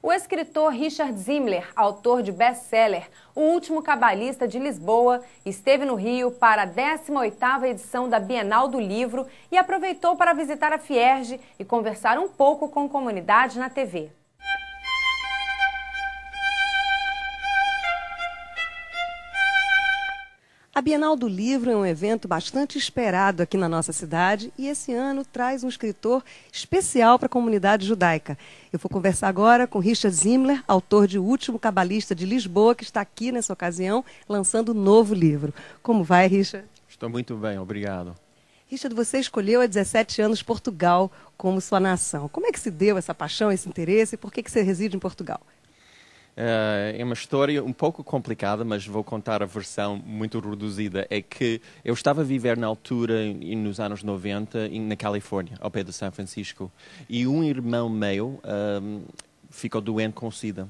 O escritor Richard Zimmler, autor de best-seller O Último Cabalista de Lisboa, esteve no Rio para a 18ª edição da Bienal do Livro e aproveitou para visitar a Fierge e conversar um pouco com a comunidade na TV. A Bienal do Livro é um evento bastante esperado aqui na nossa cidade e esse ano traz um escritor especial para a comunidade judaica. Eu vou conversar agora com Richard Zimmler, autor de O Último Cabalista de Lisboa, que está aqui nessa ocasião lançando um novo livro. Como vai, Richard? Estou muito bem, obrigado. Richard, você escolheu há 17 anos Portugal como sua nação. Como é que se deu essa paixão, esse interesse e por que você reside em Portugal? É uma história um pouco complicada, mas vou contar a versão muito reduzida. É que eu estava a viver na altura, nos anos 90, na Califórnia, ao pé de São Francisco. E um irmão meu ficou doente com SIDA.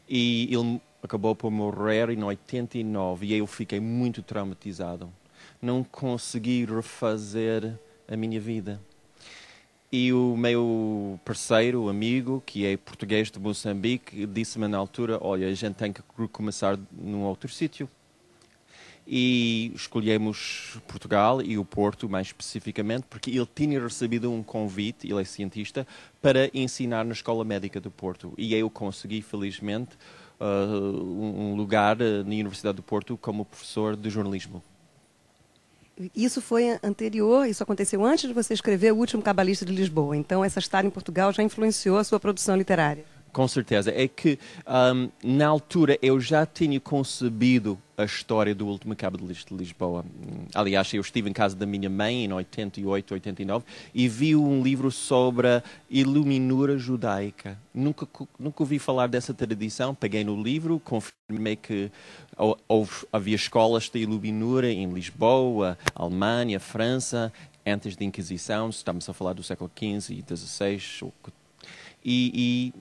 E ele acabou por morrer em 89 e eu fiquei muito traumatizado. Não consegui refazer a minha vida. E o meu parceiro, amigo, que é português de Moçambique, disse-me na altura, olha, a gente tem que recomeçar num outro sítio. E escolhemos Portugal e o Porto, mais especificamente, porque ele tinha recebido um convite, ele é cientista, para ensinar na Escola Médica do Porto. E eu consegui, felizmente, um lugar na Universidade do Porto como professor de jornalismo. Isso foi anterior, isso aconteceu antes de você escrever O Último Cabalista de Lisboa. Então, essa estada em Portugal já influenciou a sua produção literária. Com certeza. É que, na altura, eu já tinha concebido a história do Último Cabalista de Lisboa. Aliás, eu estive em casa da minha mãe em 88, 89 e vi um livro sobre a iluminura judaica. Nunca ouvi falar dessa tradição. Peguei no livro, confirmei que havia escolas de iluminura em Lisboa, Alemanha, França, antes da Inquisição. Estamos a falar do século XV e XVI. E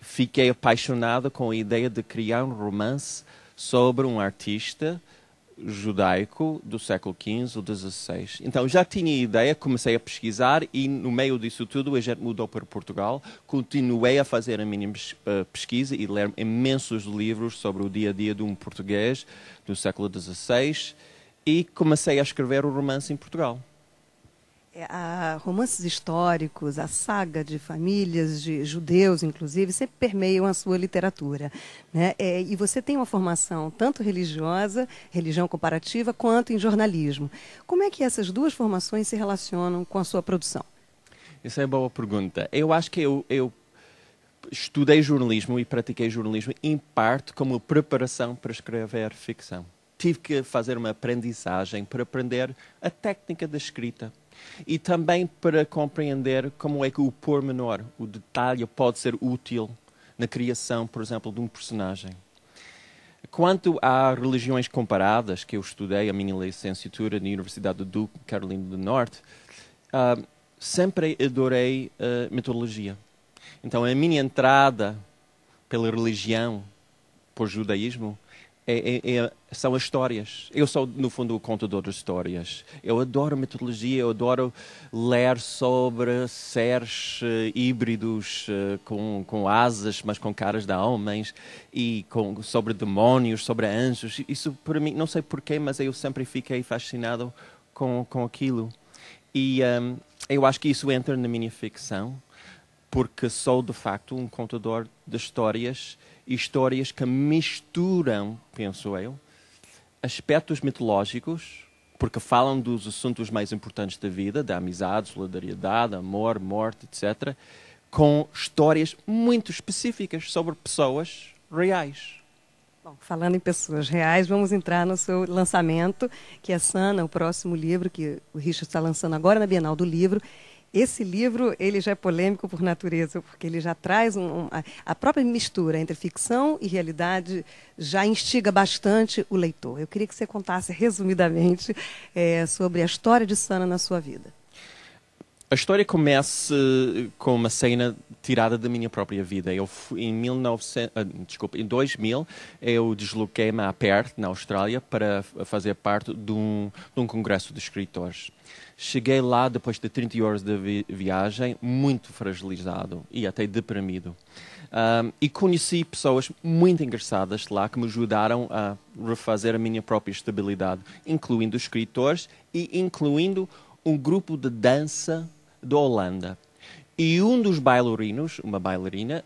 fiquei apaixonado com a ideia de criar um romance sobre um artista judaico do século XV ou XVI. Então já tinha ideia, comecei a pesquisar e no meio disso tudo a gente mudou para Portugal, continuei a fazer a minha pesquisa e ler imensos livros sobre o dia a dia de um português do século XVI e comecei a escrever o romance em Portugal. Romances históricos, a saga de famílias, de judeus, inclusive, sempre permeiam a sua literatura, né? E você tem uma formação tanto religiosa, religião comparativa, quanto em jornalismo. Como é que essas duas formações se relacionam com a sua produção? Essa é uma boa pergunta. Eu acho que eu estudei jornalismo e pratiquei jornalismo em parte como preparação para escrever ficção. Tive que fazer uma aprendizagem para aprender a técnica da escrita. E também para compreender como é que o pormenor, o detalhe, pode ser útil na criação, por exemplo, de um personagem. Quanto a religiões comparadas, que eu estudei a minha licenciatura na Universidade de Duke, Carolina do Norte, sempre adorei mitologia. Então, a minha entrada pela religião, por judaísmo, são as histórias. Eu sou, no fundo, o contador de histórias. Eu adoro mitologia, eu adoro ler sobre seres híbridos com asas, mas com caras de homens, e sobre demónios, sobre anjos. Isso, para mim, não sei porquê, mas eu sempre fiquei fascinado com aquilo. E eu acho que isso entra na minha ficção, porque sou, de facto, um contador de histórias que misturam, penso eu, aspectos mitológicos, porque falam dos assuntos mais importantes da vida, da amizade, solidariedade, amor, morte, etc., com histórias muito específicas sobre pessoas reais. Bom, falando em pessoas reais, vamos entrar no seu lançamento, que é Sana, o próximo livro que o Richard está lançando agora na Bienal do Livro. Esse livro ele já é polêmico por natureza, porque ele já traz a própria mistura entre ficção e realidade, já instiga bastante o leitor. Eu queria que você contasse resumidamente sobre a história de Sana na sua vida. A história começa com uma cena tirada da minha própria vida. Em 2000, eu desloquei-me a Perth, na Austrália, para fazer parte de um congresso de escritores. Cheguei lá depois de 30 horas de viagem, muito fragilizado e até deprimido. E conheci pessoas muito engraçadas lá que me ajudaram a refazer a minha própria estabilidade, incluindo escritores e incluindo um grupo de dança da Holanda. E um dos bailarinos, uma bailarina,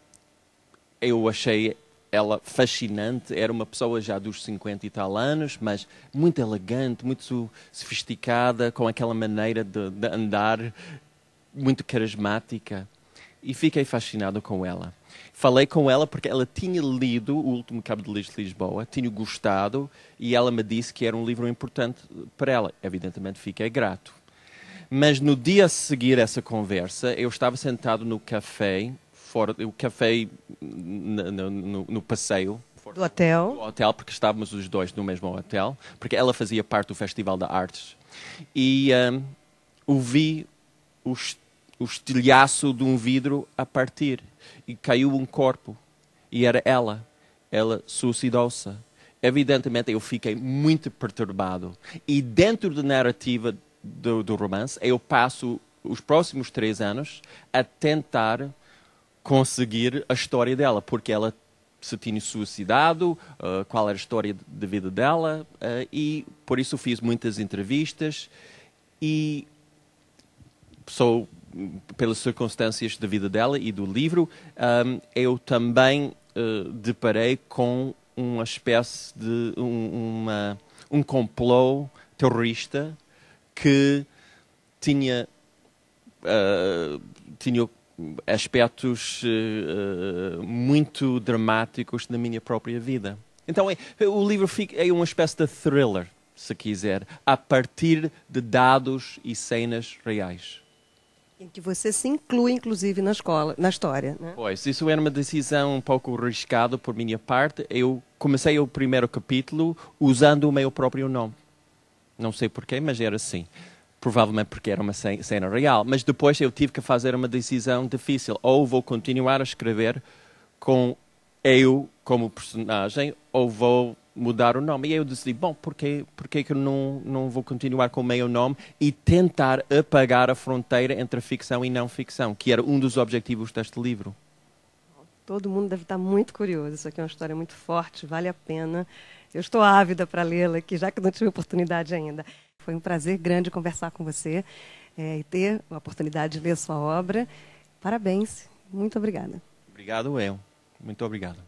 eu achei ela fascinante, era uma pessoa já dos 50 e tal anos, mas muito elegante, muito sofisticada, com aquela maneira de andar, muito carismática. E fiquei fascinado com ela. Falei com ela porque ela tinha lido O Último Cabalista de Lisboa, tinha gostado, e ela me disse que era um livro importante para ela. Evidentemente fiquei grato. Mas no dia a seguir essa conversa, eu estava sentado no café, no passeio. Do hotel. Do hotel, porque estávamos os dois no mesmo hotel, porque ela fazia parte do Festival de Artes. E ouvi o estilhaço de um vidro a partir. E caiu um corpo. E era ela. Ela suicidou-se. Evidentemente, eu fiquei muito perturbado. E dentro da narrativa do romance, eu passo os próximos 3 anos a tentar conseguir a história dela, porque ela se tinha suicidado, qual era a história de vida dela, e por isso fiz muitas entrevistas e pelas circunstâncias da vida dela e do livro, eu também deparei com uma espécie de um complô terrorista que tinha aspectos muito dramáticos na minha própria vida. Então, o livro é uma espécie de thriller, se quiser, a partir de dados e cenas reais. Em que você se inclui, inclusive, na história, né? Pois, isso era uma decisão um pouco arriscada por minha parte. Eu comecei o primeiro capítulo usando o meu próprio nome. Não sei porquê, mas era assim. Provavelmente porque era uma cena real. Mas depois eu tive que fazer uma decisão difícil. Ou vou continuar a escrever com eu como personagem, ou vou mudar o nome. E eu decidi, bom, por que eu não vou continuar com o meu nome e tentar apagar a fronteira entre a ficção e não ficção, que era um dos objetivos deste livro. Todo mundo deve estar muito curioso. Isso aqui é uma história muito forte, vale a pena. Eu estou ávida para lê-la aqui, já que não tive oportunidade ainda. Foi um prazer grande conversar com você e ter a oportunidade de ler sua obra. Parabéns. Muito obrigada. Obrigado, eu. Muito obrigado.